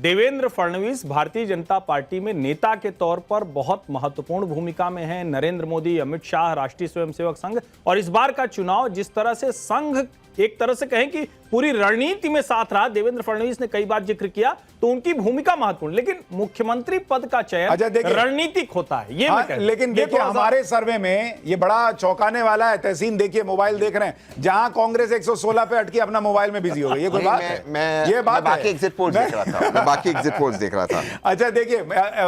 Devendra Fadnavis Bharatiya Janata party में नेता के तौर पर बहुत महत्वपूर्ण भूमिका में हैं। नरेंद्र मोदी, अमित शाह, राष्ट्रीय स्वयंसेवक संघ और इस बार का चुनाव जिस तरह से संघ एक तरह से कहें कि पूरी रणनीति में साथ रहा, देवेंद्र फडणवीस ने कई बार जिक्र किया, तो उनकी भूमिका महत्वपूर्ण। लेकिन मुख्यमंत्री पद का चयन रणनीतिक होता है ये लेकिन देखिए हमारे सर्वे में ये बड़ा चौंकाने वाला है। तहसीन देखिए, मोबाइल देख रहे हैं, जहां कांग्रेस 116 पे अटकी अपना मोबाइल में बिजी हो गई। ये कोई बात है? ये बात बाकी एग्जिट पोल्स देख रहा था, मैं बाकी एग्जिट पोल्स देख रहा था। अच्छा देखिए,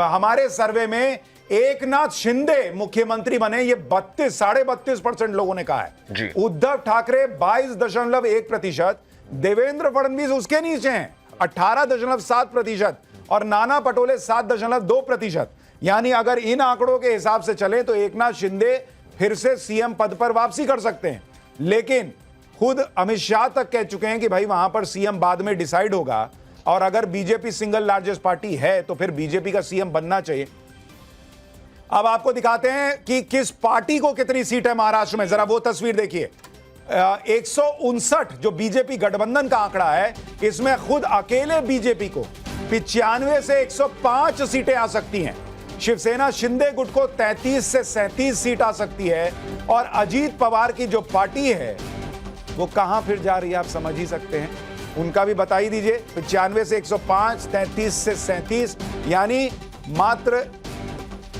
हमारे सर्वे में एकनाथ शिंदे मुख्यमंत्री बने, ये 32.5% लोगों ने कहा है। उद्धव ठाकरे 22.1%, देवेंद्र फडणवीस उसके नीचे हैं 18.7% और नाना पटोले 7.2%। यानी अगर इन आंकड़ों के हिसाब से चले तो एकनाथ शिंदे फिर से सीएम पद पर वापसी कर सकते हैं। लेकिन खुद अमित शाह तक कह चुके हैं कि भाई वहां पर सीएम बाद में डिसाइड होगा, और अगर बीजेपी सिंगल लार्जेस्ट पार्टी है तो फिर बीजेपी का सीएम बनना चाहिए। अब आपको दिखाते हैं कि किस पार्टी को कितनी सीट है महाराष्ट्र में, जरा वो तस्वीर देखिए। 159 जो बीजेपी गठबंधन का आंकड़ा है, इसमें खुद अकेले बीजेपी को 95 से 105 सीटें आ सकती हैं। शिवसेना शिंदे गुट को 33 से 37 सीट आ सकती है, और अजीत पवार की जो पार्टी है वो कहां फिर जा रही है आप समझ ही सकते हैं। उनका भी बता ही दीजिए, 95 से 105, 33 से 37, यानी मात्र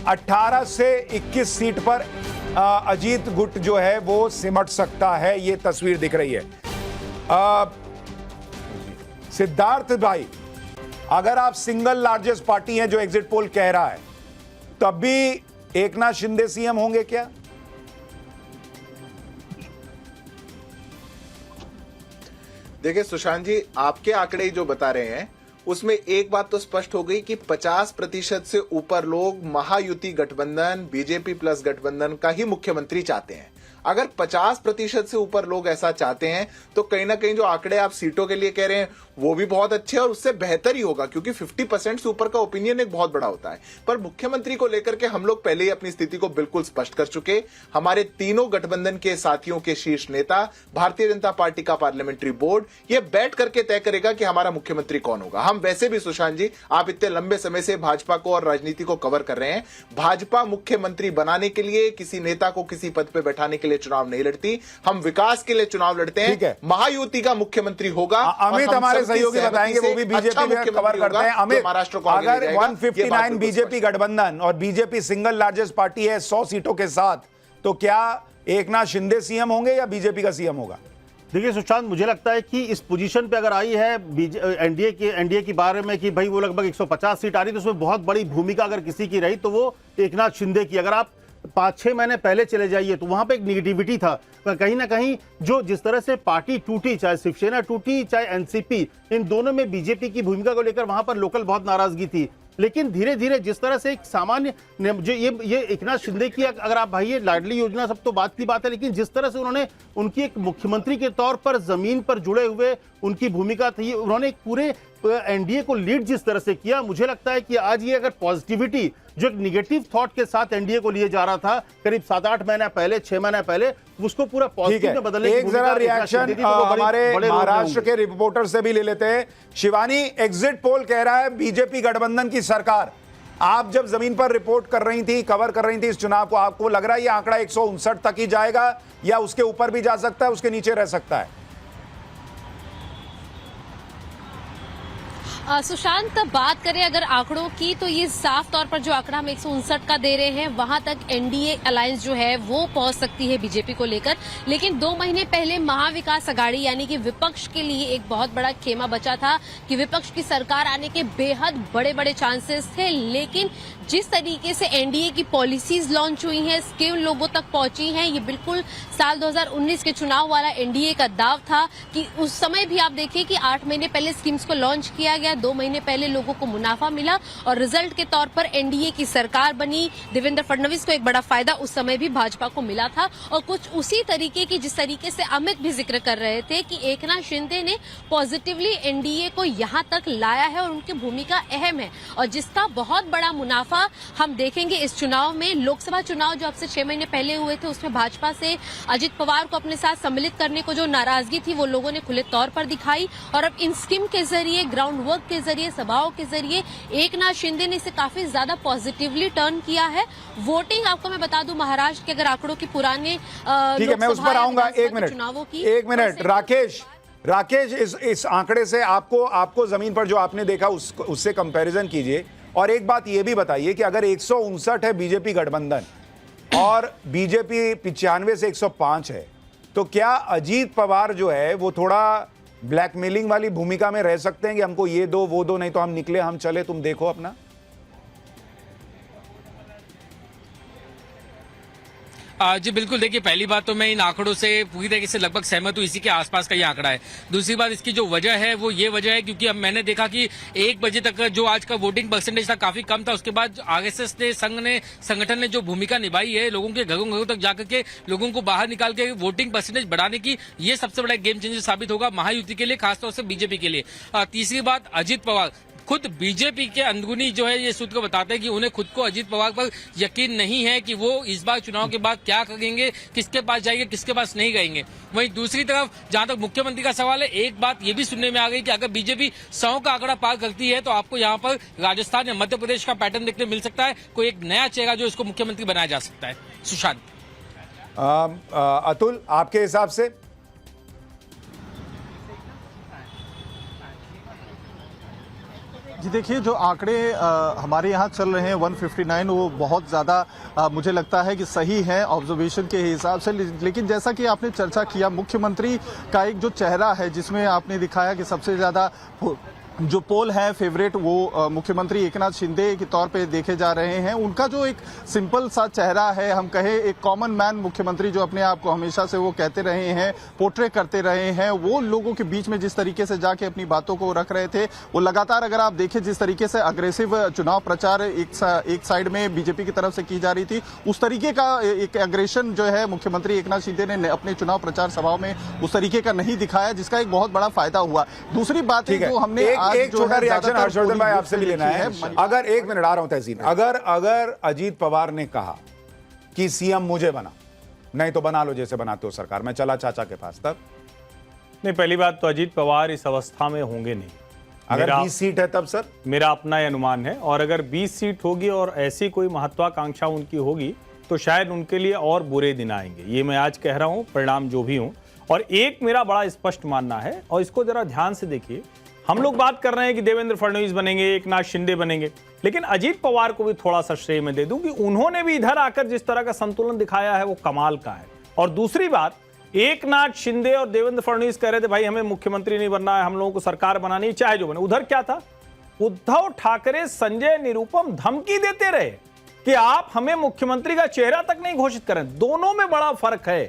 18 से 21 सीट पर अजीत गुट जो है वो सिमट सकता है। ये तस्वीर दिख रही है। सिद्धार्थ भाई, अगर आप सिंगल लार्जेस्ट पार्टी हैं जो एग्जिट पोल कह रहा है, तब भी एकनाथ शिंदे सीएम होंगे क्या? देखिए सुशांत जी, आपके आंकड़े जो बता रहे हैं उसमें एक बात तो स्पष्ट हो गई कि 50% से ऊपर लोग महायुति गठबंधन, बीजेपी प्लस गठबंधन का ही मुख्यमंत्री चाहते हैं। अगर 50% से ऊपर लोग ऐसा चाहते हैं तो कहीं ना कहीं जो आंकड़े आप सीटों के लिए कह रहे हैं वो भी बहुत अच्छे और उससे बेहतर ही होगा, क्योंकि 50% से ऊपर का ओपिनियन एक बहुत बड़ा होता है। पर मुख्यमंत्री को लेकर के हम लोग पहले ही अपनी स्थिति को बिल्कुल स्पष्ट कर चुके। हमारे तीनों गठबंधन के साथियों के शीर्ष नेता, भारतीय जनता पार्टी का पार्लियामेंट्री बोर्ड, ये बैठ करके तय करेगा कि हमारा मुख्यमंत्री कौन होगा। हम वैसे भी सुशांत जी, आप इतने लंबे समय से भाजपा को और राजनीति को कवर कर रहे हैं। भाजपा मुख्यमंत्री बनाने के लिए किसी नेता को किसी पद पर बैठाने के लिए चुनाव नहीं लड़ती, हम विकास के लिए चुनाव लड़ते हैं। महायुति का मुख्यमंत्री होगा। अमित हमारे सहयोगी बताएंगे, वो भी बीजेपी में कवर करते हैं। अमित, अगर 159 बीजेपी गठबंधन और बीजेपी सिंगल लार्जेस्ट पार्टी है 100 सीटों के साथ, तो क्या एकनाथ शिंदे सीएम होंगे या बीजेपी का सीएम होगा? देखिए सुशांत, मुझे लगता है कि इस पोजीशन पे अगर आई है एनडीए के बारे में कि भाई वो लगभग 150 सीट आ रही, तो उसमें बहुत बड़ी भूमिका अगर किसी की रही तो वो एकनाथ शिंदे की। अगर आप 5-6 महीने पहले चले जाइए तो वहां पे एक निगेटिविटी था, कहीं ना कहीं जो जिस तरह से पार्टी टूटी, चाहे शिवसेना टूटी चाहे एनसीपी, इन दोनों में बीजेपी की भूमिका को लेकर वहां पर लोकल बहुत नाराजगी थी। लेकिन धीरे धीरे जिस तरह से एक सामान्य जो ये एकनाथ शिंदे की, अगर आप भाई ये लाडली योजना सब तो बात की बात है, लेकिन जिस तरह से उन्होंने उनकी एक मुख्यमंत्री के तौर पर जमीन पर जुड़े हुए उनकी भूमिका थी, उन्होंने एक पूरे एनडीए को लीड जिस तरह से किया, मुझे लगता है कि आज ये अगर पॉजिटिविटी जो एक निगेटिव थॉट के साथ एनडीए को लिए जा रहा था करीब 7-8 महीने पहले, 6 महीने पहले, उसको पूरा पॉजिटिव में बदलने की एक जरा रिएक्शन हमारे महाराष्ट्र के रिपोर्टर से भी ले लेते हैं। शिवानी, एग्जिट पोल कह रहा है बीजेपी गठबंधन की सरकार। आप जब जमीन पर रिपोर्ट कर रही थी, कवर कर रही थी इस चुनाव को, आपको लग रहा है ये आंकड़ा 159 तक ही जाएगा या उसके ऊपर भी जा सकता है, उसके नीचे रह सकता है? सुशांत, बात करें अगर आंकड़ों की तो ये साफ तौर पर जो आंकड़ा हम 159 का दे रहे हैं वहां तक एनडीए अलायंस जो है वो पहुंच सकती है बीजेपी को लेकर। लेकिन 2 महीने पहले महाविकास अघाड़ी यानी कि विपक्ष के लिए एक बहुत बड़ा खेमा बचा था कि विपक्ष की सरकार आने के बेहद बड़े बड़े चांसेस थे। लेकिन जिस तरीके से एनडीए की पॉलिसीज लॉन्च हुई हैं, स्कीम लोगों तक पहुंची हैं, ये बिल्कुल साल 2019 के चुनाव वाला एनडीए का दाव था कि उस समय भी आप देखिए कि 8 महीने पहले स्कीम्स को लॉन्च किया गया, 2 महीने पहले लोगों को मुनाफा मिला और रिजल्ट के तौर पर एनडीए की सरकार बनी। देवेंद्र फडणवीस को एक बड़ा फायदा उस समय भी भाजपा को मिला था। और कुछ उसी तरीके की, जिस तरीके से अमित भी जिक्र कर रहे थे कि एकनाथ शिंदे ने पॉजिटिवली एनडीए को यहां तक लाया है और उनकी भूमिका अहम है, और जिसका बहुत बड़ा मुनाफा हम देखेंगे इस चुनाव में। लोकसभा चुनाव जो अब से 6 महीने पहले हुए थे, उसमें भाजपा से अजित पवार को अपने साथ सम्मिलित करने को जो नाराजगी थी वो लोगों ने खुले तौर पर दिखाई, और अब इन स्कीम के जरिए, ग्राउंड वर्क के जरिए, सभाओं के जरिए एकनाथ शिंदे ने इसे काफी ज्यादा पॉजिटिवली टर्न किया है। वोटिंग आपको मैं बता दूं महाराष्ट्र के अगर आंकड़ों की पुराने ठीक है, मैं उस पर आऊंगा। एक मिनट राकेश, इस आंकड़े से आपको जमीन पर जो आपने देखा उससे कंपैरिजन कीजिए। और एक बात ये भी बताइए कि अगर 159 है बीजेपी गठबंधन और बीजेपी 95 से 105 है, तो क्या अजीत पवार जो है वो थोड़ा ब्लैकमेलिंग वाली भूमिका में रह सकते हैं कि हमको ये दो वो दो, नहीं तो हम निकले, हम चले, तुम देखो अपना? जी बिल्कुल, देखिए पहली बात तो मैं इन आंकड़ों से पूरी तरीके से लगभग सहमत हूँ, इसी के आसपास का ये आंकड़ा है। दूसरी बात इसकी जो वजह है वो ये वजह है क्योंकि अब मैंने देखा कि 1 बजे तक जो आज का वोटिंग परसेंटेज था काफी कम था। उसके बाद आरएसएस ने संगठन ने जो भूमिका निभाई है लोगों के घरों घरों तक जाकर के लोगों को बाहर निकाल के वोटिंग परसेंटेज बढ़ाने की, ये सबसे बड़ा गेम चेंजर साबित होगा महायुति के लिए, खासतौर से बीजेपी के लिए। तीसरी बात, अजीत पवार खुद बीजेपी के अंदरूनी जो है ये सूत्र को बताते हैं कि उन्हें खुद को अजीत पवार पर यकीन नहीं है कि वो इस बार चुनाव के बाद क्या करेंगे, किसके पास जाएंगे, किसके पास नहीं जाएंगे। वहीं दूसरी तरफ जहां तक मुख्यमंत्री का सवाल है, एक बात ये भी सुनने में आ गई कि अगर बीजेपी 100 का आंकड़ा पार करती है तो आपको यहाँ पर राजस्थान या मध्य प्रदेश का पैटर्न देखने मिल सकता है, कोई एक नया चेहरा जो इसको मुख्यमंत्री बनाया जा सकता है। सुशांत। अतुल, आपके हिसाब से? जी देखिए, जो आंकड़े हमारे यहाँ चल रहे हैं 159, वो बहुत ज़्यादा मुझे लगता है कि सही है ऑब्जर्वेशन के हिसाब से। लेकिन जैसा कि आपने चर्चा किया, मुख्यमंत्री का एक जो चेहरा है जिसमें आपने दिखाया कि सबसे ज़्यादा जो पोल है फेवरेट वो मुख्यमंत्री एकनाथ शिंदे के तौर पे देखे जा रहे हैं। उनका जो एक सिंपल सा चेहरा है, हम कहें एक कॉमन मैन मुख्यमंत्री जो अपने आप को हमेशा से वो कहते रहे हैं, पोर्ट्रे करते रहे हैं, वो लोगों के बीच में जिस तरीके से जाके अपनी बातों को रख रहे थे, वो लगातार अगर आप देखें जिस तरीके से अग्रेसिव चुनाव प्रचार एक साइड में बीजेपी की तरफ से की जा रही थी, उस तरीके का एक एग्रेशन जो है मुख्यमंत्री एकनाथ शिंदे ने अपने चुनाव प्रचार सभाओं में उस तरीके का नहीं दिखाया, जिसका एक बहुत बड़ा फायदा हुआ। दूसरी बात है जो हमने एक छोटा रिएक्शन हर्षवर्धन भाई आपसे भी लेना है। अगर 1 मिनट आ रहा हूं तहसीन, अगर अजीत पवार ने कहा कि सीएम मुझे बना, नहीं तो बना लो जैसे बनाते हो सरकार, मैं चला चाचा के पास, तब नहीं, पहली बात तो अजीत पवार इस अवस्था में होंगे नहीं। अगर 20 सीट है तब सर? मेरा अपना अनुमान है, और अगर 20 सीट होगी और ऐसी कोई महत्वाकांक्षा उनकी होगी तो शायद उनके लिए और बुरे दिन आएंगे। ये मैं आज कह रहा हूं, परिणाम जो भी हूं। और एक मेरा बड़ा स्पष्ट मानना है, और इसको जरा ध्यान से देखिए, हम लोग बात कर रहे हैं कि देवेंद्र फडणवीस बनेंगे, एकनाथ शिंदे बनेंगे, लेकिन अजीत पवार को भी थोड़ा सा श्रेय मैं दे दूं कि उन्होंने भी इधर आकर जिस तरह का संतुलन दिखाया है वो कमाल का है। और दूसरी बात, एकनाथ शिंदे और देवेंद्र फडणवीस कह रहे थे भाई हमें मुख्यमंत्री नहीं बनना है, हम लोगों को सरकार बनानी है चाहे जो बने। उधर क्या था, उद्धव ठाकरे, संजय निरुपम धमकी देते रहे कि आप हमें मुख्यमंत्री का चेहरा तक नहीं घोषित करें। दोनों में बड़ा फर्क है।